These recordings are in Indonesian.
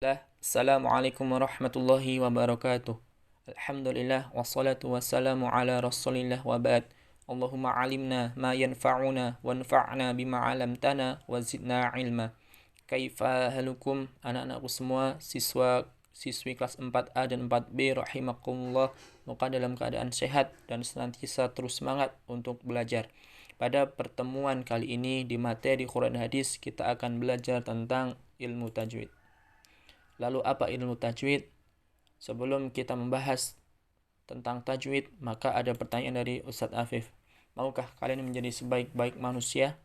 Assalamualaikum warahmatullahi wabarakatuh. Alhamdulillah wassalatu wassalamu ala Rasulillah wa ba'd. Allahumma alimna ma yanfa'una wanfa'na bima 'allamtana wa zidna ilma. Kaifa halukum anak-anakku semua, siswi kelas 4A dan 4B rahimakumullah. Semoga dalam keadaan sehat dan senantiasa terus semangat untuk belajar. Pada pertemuan kali ini di materi Quran Hadis kita akan belajar tentang ilmu tajwid. Lalu apa ilmu tajwid? Sebelum kita membahas tentang tajwid, maka ada pertanyaan dari Ustadz Afif. Maukah kalian menjadi sebaik-baik manusia?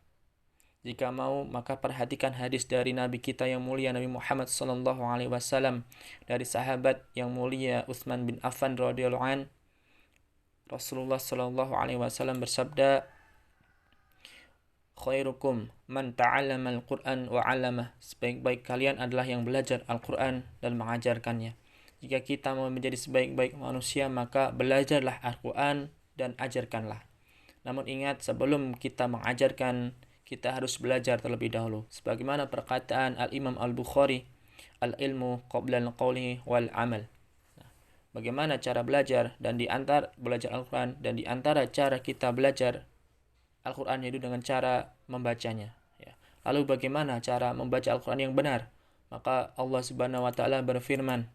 Jika mau, maka perhatikan hadis dari Nabi kita yang mulia Nabi Muhammad SAW, dari sahabat yang mulia Utsman bin Affan radhiyallahu an. Rasulullah SAW bersabda, khairukum man ta'allama al-Qur'an wa 'allamah. Sebaik-baik kalian adalah yang belajar Al-Qur'an dan mengajarkannya. Jika kita mau menjadi sebaik-baik manusia, maka belajarlah Al-Qur'an dan ajarkanlah. Namun ingat, sebelum kita mengajarkan, kita harus belajar terlebih dahulu. Sebagaimana perkataan Al-Imam Al-Bukhari, al-ilmu qabla al-qawli wal amal. Bagaimana cara belajar dan belajar Al-Qur'an, dan di antara cara kita belajar Al-Quran yaitu dengan cara membacanya. Lalu bagaimana cara membaca Al-Quran yang benar? Maka Allah Subhanahu wa taala berfirman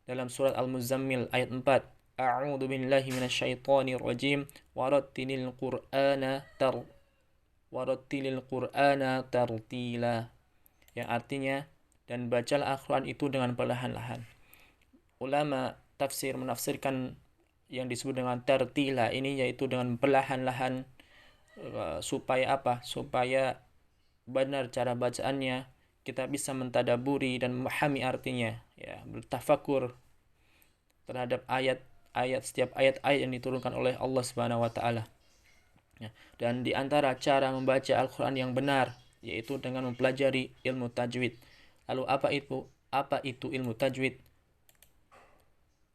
dalam surat Al-Muzammil ayat 4, A'udzu billahi minasyaitonir rajim warattilil Qur'ana tartila. Yang artinya, dan bacalah Al-Quran itu dengan perlahan-lahan. Ulama tafsir menafsirkan yang disebut dengan tartila ini yaitu dengan perlahan-lahan, supaya apa? Supaya benar cara bacaannya, kita bisa mentadaburi dan memahami artinya, bertafakur terhadap setiap ayat-ayat yang diturunkan oleh Allah Subhanahu wa taala. Dan di antara cara membaca Al-Qur'an yang benar yaitu dengan mempelajari ilmu tajwid. Lalu apa itu ilmu tajwid?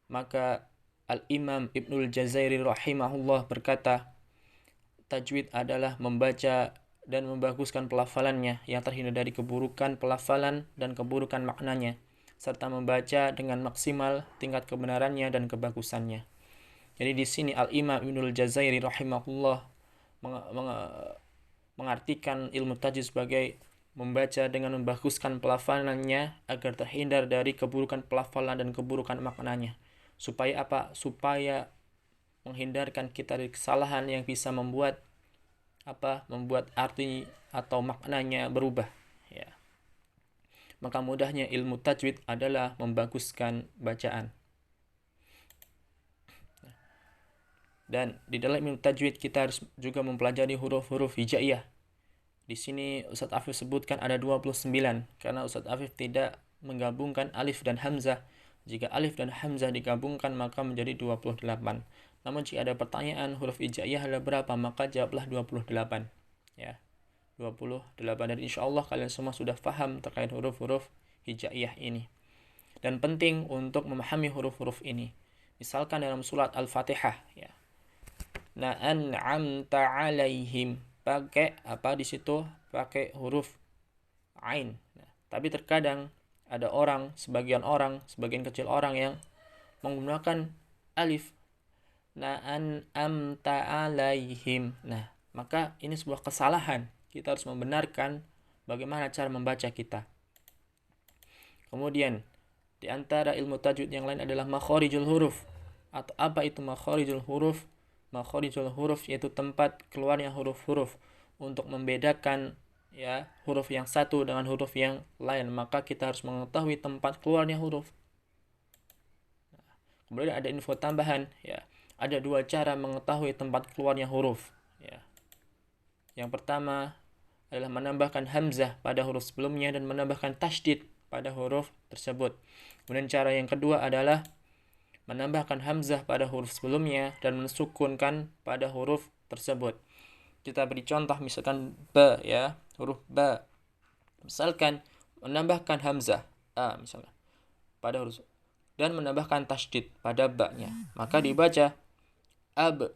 Maka Al-Imam Ibnul Jazairi rahimahullah berkata, tajwid adalah membaca dan membaguskan pelafalannya yang terhindar dari keburukan pelafalan dan keburukan maknanya, serta membaca dengan maksimal tingkat kebenarannya dan kebagusannya. Jadi di sini Al-Imam Ibnul Jazairi rahimahullah mengartikan ilmu tajwid sebagai membaca dengan membaguskan pelafalannya agar terhindar dari keburukan pelafalan dan keburukan maknanya. Supaya apa? Supaya menghindarkan kita dari kesalahan yang bisa membuat arti atau maknanya berubah. Maka mudahnya ilmu tajwid adalah membaguskan bacaan. Dan di dalam ilmu tajwid kita harus juga mempelajari huruf-huruf hijaiyah. Di sini Ustadz Afif sebutkan ada 29 karena Ustadz Afif tidak menggabungkan alif dan hamzah. Jika alif dan hamzah digabungkan maka menjadi 28. Namun jika ada pertanyaan huruf hijaiyah ada berapa, maka jawablah 28. 28. Dan insyaallah kalian semua sudah paham terkait huruf-huruf hijaiyah ini. Dan penting untuk memahami huruf-huruf ini. Misalkan dalam surat Al-Fatihah, An'amta 'alaihim, pakai apa di situ? Pakai huruf ain. Tapi terkadang ada sebagian kecil orang yang menggunakan alif. An'amta 'alaihim. Maka ini sebuah kesalahan. Kita harus membenarkan bagaimana cara membaca kita. Kemudian, di antara ilmu tajwid yang lain adalah makharijul huruf. Atau apa itu makharijul huruf? Makharijul huruf yaitu tempat keluarnya huruf-huruf untuk membedakan huruf yang satu dengan huruf yang lain. Maka kita harus mengetahui tempat keluarnya huruf. Kemudian ada info tambahan, ada 2 cara mengetahui tempat keluarnya huruf. Yang pertama adalah menambahkan hamzah pada huruf sebelumnya dan menambahkan tasydid pada huruf tersebut. Kemudian cara yang kedua adalah menambahkan hamzah pada huruf sebelumnya dan mensukunkan pada huruf tersebut. Kita beri contoh, misalkan ba, huruf ba. Misalkan menambahkan hamzah a misalnya pada huruf dan menambahkan tasydid pada ba-nya, maka dibaca ab.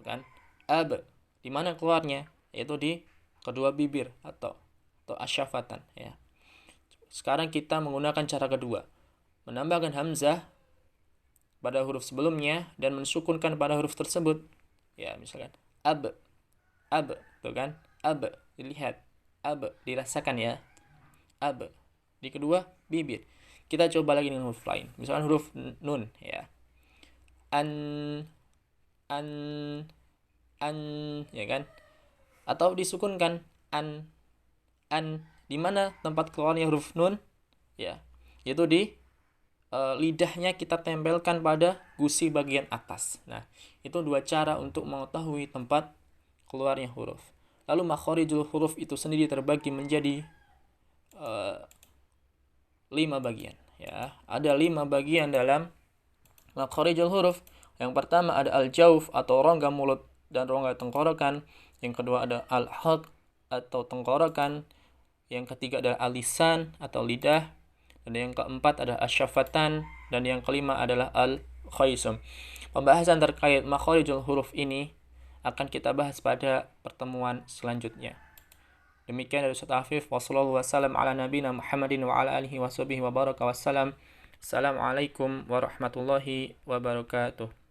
Kan? Ab. Di mana keluarnya? Yaitu di kedua bibir atau atau asyafatan ya. Sekarang kita menggunakan cara kedua, menambahkan hamzah pada huruf sebelumnya dan mensukunkan pada huruf tersebut. Ya, misalkan ab, tuh kan? Ab, dilihat. Ab, dirasakan ya. Ab. Di kedua, bibir. Kita coba lagi dengan huruf lain. Misalkan huruf nun ya. An, an, an, ya kan? Atau disukunkan an. Di mana tempat keluarnya huruf nun? Ya, yaitu di lidahnya kita tempelkan pada gusi bagian atas. Nah, itu dua cara untuk mengetahui tempat keluarnya huruf. Lalu makharijul huruf itu sendiri terbagi menjadi 5 bagian. Ya, ada 5 bagian dalam makharijul huruf. Yang pertama ada al-jauf atau rongga mulut dan rongga tenggorokan. Yang kedua ada al-halq atau tenggorokan. Yang ketiga adalah al-lisan atau lidah. Dan yang keempat adalah asyafatan. Dan yang kelima adalah al-khaisum. Pembahasan terkait makharijul huruf ini akan kita bahas pada pertemuan selanjutnya. Demikian dari Ustaz Afif. Wassallallahu wassalam ala nabina Muhammadin wa ala alihi wa sahbihi wa baraka wassalam. Assalamualaikum warahmatullahi wabarakatuh.